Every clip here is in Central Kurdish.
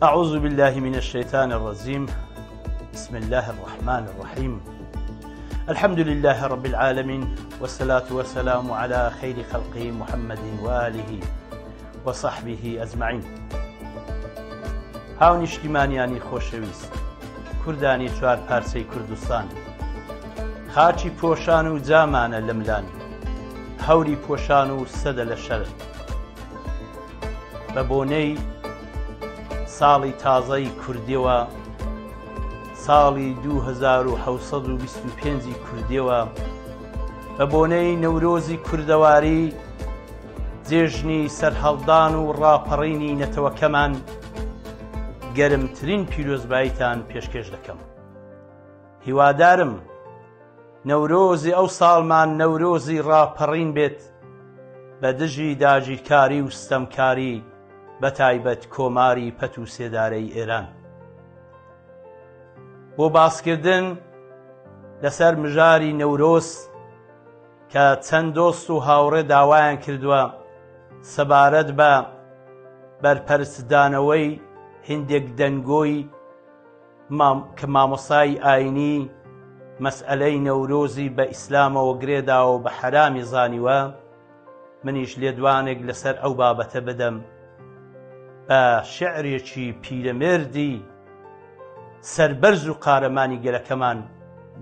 أعوذ بالله من الشيطان الرجيم. بسم الله الرحمن الرحيم. الحمد لله رب العالمين، والصلاة والسلام على خير خلقه محمد وآله وصحبه أجمعين. هاو نیشتیمانیانی خۆشەویست، کوردانی چوار پارچەی کوردستان، خاچی پۆشان و جامانە لەملان، هەوری پۆشان و سەدە لە شەر. بە بۆنەی ساڵی تازەی کوردیەوە، ساڵی 2725 کوردیەوە، بە بۆنەی نەورۆزی کوردەواری، جێژنی سەرهەڵدان و ڕاپەڕینی نەتەوەکەمان، گەرمترین پیرۆزباییتان پێشکەش دەکەم. هیوادارم نەورۆزی ئەو ساڵمان نەورۆزی ڕاپەڕین بێت، بە دژی داگیرکاری و ستەمکاری، بە تایبەت کۆماری پەت و سێدارەی ئێران. بۆ باسکردن لەسەر مژاری نەورۆز کە چەند دۆست و هاوڕێ داوایان کردووە سەبارەت بە بەرپەرستدانەوەی هێندێک دەنگۆی کە مامۆسای ئاینی مەسئەلەی نەورۆزی بە ئیسلامەوە گرێداوە و بە حەرامی زانیوە، منیش لێدوانێک لەسەر ئەو بابەتە بدەم بە شێعرێکی پیرەمێردی سەربەرز و قارەمانی گەلەکەمان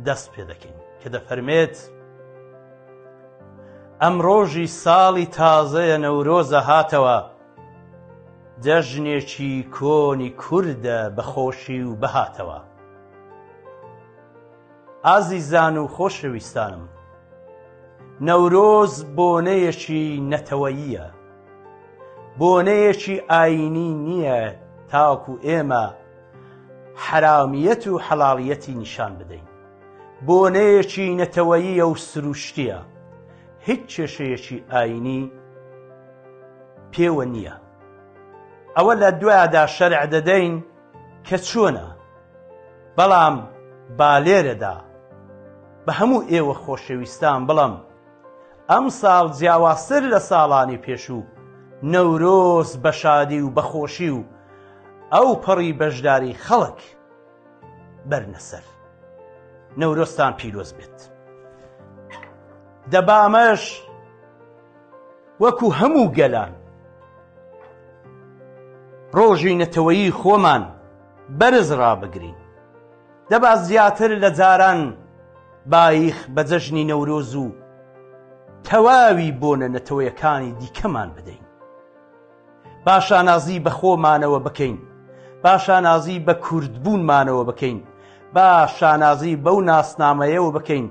دەست پێ دەکەین کە دەفەرمێت: ئەم ڕۆژی ساڵی تازەیە نەورۆزە هاتەوە، جەژنێکی کۆنی کوردە بەخۆشی و بەهاتەوە. ئازیزان و خۆشەویستانم، نەورۆز بۆنەیەکی نەتەوەییە، بۆنەیەکی ئاینی نییە تاکو ئێمە حرامیەت و حەڵاڵیەتی نیشان بدەین. بۆنەیەکی نەتەوەییە و سروشتیە، هیچ کێشەیەکی ئاینی پێوە نییە. ئەوە لە دوایدا شەرع دەدەین کە چۆنە، بەڵام با لێرەدا بە هەموو ئێوە خۆشەویستان بڵم ئەم ساڵ جیاوازتر لە ساڵانی پێشوو نەورۆز بە شادی و بەخۆشی و ئەو پەڕی بەشداری خەڵک بەرنەسەر. نەورۆزتان پیرۆز بێت. دەبامەش وەکو هەموو گەلان ڕۆژی نەتەوەیی خۆمان بەرز ڕابگرین. دەبا زیاتر لە جاران بایخ بە جەژنی نەورۆز و تەواوی بۆنە نەتەوەیەکانی دیکەمان بدەین. باشانازی بە خۆمانەوە بکەین، باشانازی بە کوردبوونمانەوە بکەین، باشانازی بەو ناسنامەیەوە بکەین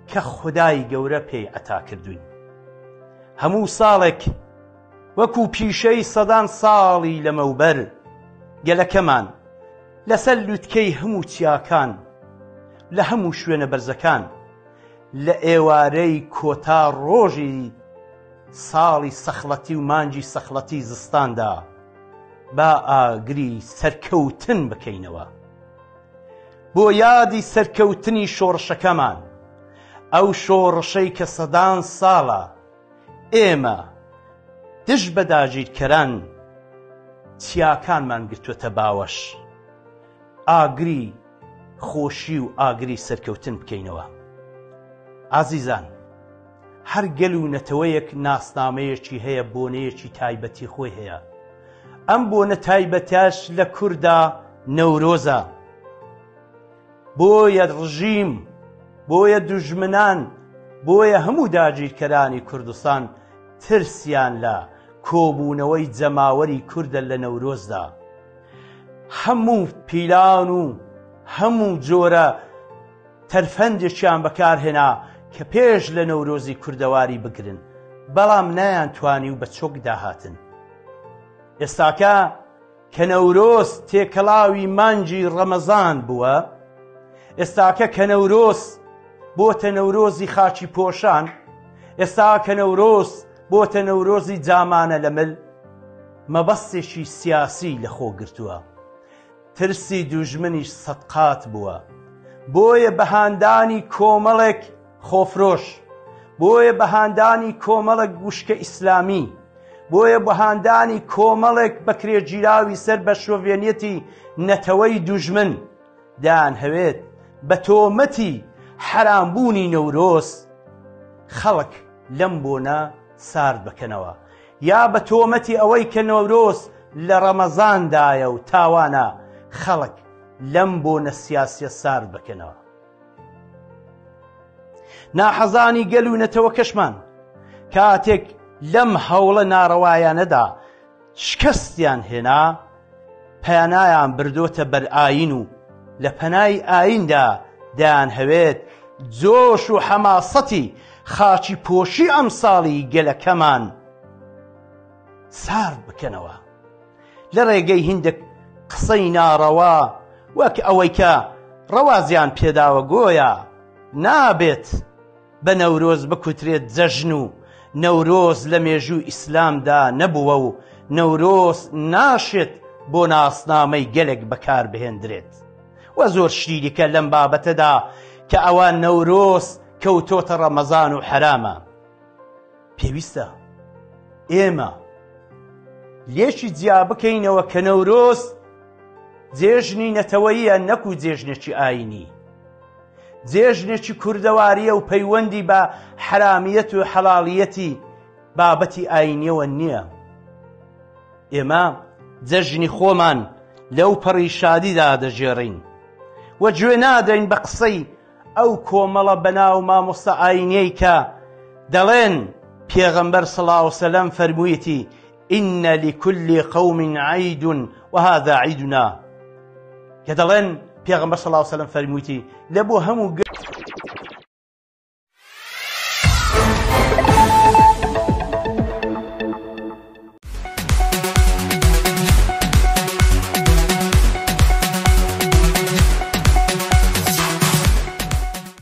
کە خودای گەورە پێی عەتا کردوین. هەموو ساڵێک وەکو پیشەی سەدان ساڵی لەمەوبەر گەلەکەمان لەسەر لوتکەی هەموو چیاکان لە هەموو شوێنە بەرزەکان لە ئێوارەی کۆتا ڕۆژی ساڵی سەخڵەتی و مانجی سەخڵەتی زستاندا با ئاگری سەرکەوتن بکەینەوە، بۆ یادی سەرکەوتنی شۆڕشەکەمان، ئەو شۆڕشەی کە سەدان ساڵە ئێمە دژ بە داگیرکەران چیاکانمان گرتووەتە باوەش. ئاگری خۆشی و ئاگری سەرکەوتن بکەینەوە. ئازیزان، هەر گەل و نەتەوەیەک ناسنامەیەکی هەیە، بۆنەیەکی تایبەتی خۆی هەیە. ئەم بۆنە تایبەتیاش لە کووردا نەورۆزە. بۆیە ڕژیم، بۆیە دوژمنان، بۆیە هەموو داگیرکەرانی کوردستان ترسیان لە کۆبوونەوەی جەماوەری کووردە لە نەورۆزدا. هەموو پیلان و هەموو جۆرە تەرفەندێکیان بەکارهێنا کە پێش لە نەورۆزی کوردەواری بگرن، بەڵام نەیانتوانی و بە چۆک داهاتن. ئێستاکە کە نەورۆز تێکەڵاوی مانجی ڕەمەزان بووە، ئێستاکە کە نەورۆز بۆتە نەورۆزی خاچی پۆشان، ئێستا کە نەورۆز بۆتە نەورۆزی جامانە لەمل، مەبەستێکی سیاسی لەخۆ گرتووە. ترسی دوژمنیش سەدقات بووە. بۆیە بەهاندانی کۆمەڵێک خۆفرۆش، بۆیە بەهاندانی کۆمەڵێک گوشکە ئیسلامی، بۆیە بەهاندانی کۆمەڵێک بەکرێگیراوی سەر بە شۆڤێنیەتی نەتەوەی دوژمن دەیانهەوێت بە تۆمەتی حەرامبوونی نەورۆز خەڵک لەم بۆنە سارد بکەنەوە، یا بە تۆمەتی ئەوەی کە نەورۆز لە ڕەمەزاندایە و تاوانە خەڵک لەم بۆنە سیاسیە سارد بکەنەوە. ناحەزانی گەل و نەتەوەکەشمان کاتێک لەم هەوڵە ناڕەوایانەدا شکەستیان هێنا، پەیانایان بردۆتە بەر ئاین و لە پەنای ئایندا دەیانهەوێت جۆش و حەماسەتی خاچی پۆشی ئەمساڵی گەلەکەمان سارد بکەنەوە. لە ڕێگەی هیندێک قسەی ناڕەوا وەک ئەوەی کە ڕەوازیان پێداوە گۆیە نابێت بە نەورۆز بکوترێت جەژن و نەورۆز لە مێژوو ئیسلامدا نەبووە و نەورۆز ناشێت بۆ ناسنامەی گەلێک بەکار بهێندرێت. وە زۆر شیریکە لەم بابەتەدا کە ئەوە نەورۆز کەوتۆتە ڕەمەزان و حرامە. پێویستە ئێمە لێشی جیا بکەینەوە کە نەورۆز جێژنی نەتەوەییە نەکو جێژنێکی ئاینی، جێژنێکی کوردەواریە و پەیوەندی بە حرامیەت و حەڵاڵیەتی بابەتی ئاینیەوە نییە. ئێمە جەژنی خۆمان لەو پەڕی شادیدا دەژێڕین و گوێ نادەین بە قسەی ئەو کۆمەڵە بەناو مامۆستا ئاینیەی کە دەڵێن پێغەمبەر صلی الله علیه وسلم فەرموویەتی ئین لكل قوم عید وهذا عیدنا، کە دەڵێن پێغەمبەر صلی الله علیه وسلم فەرموویەتی لە بۆ هەموو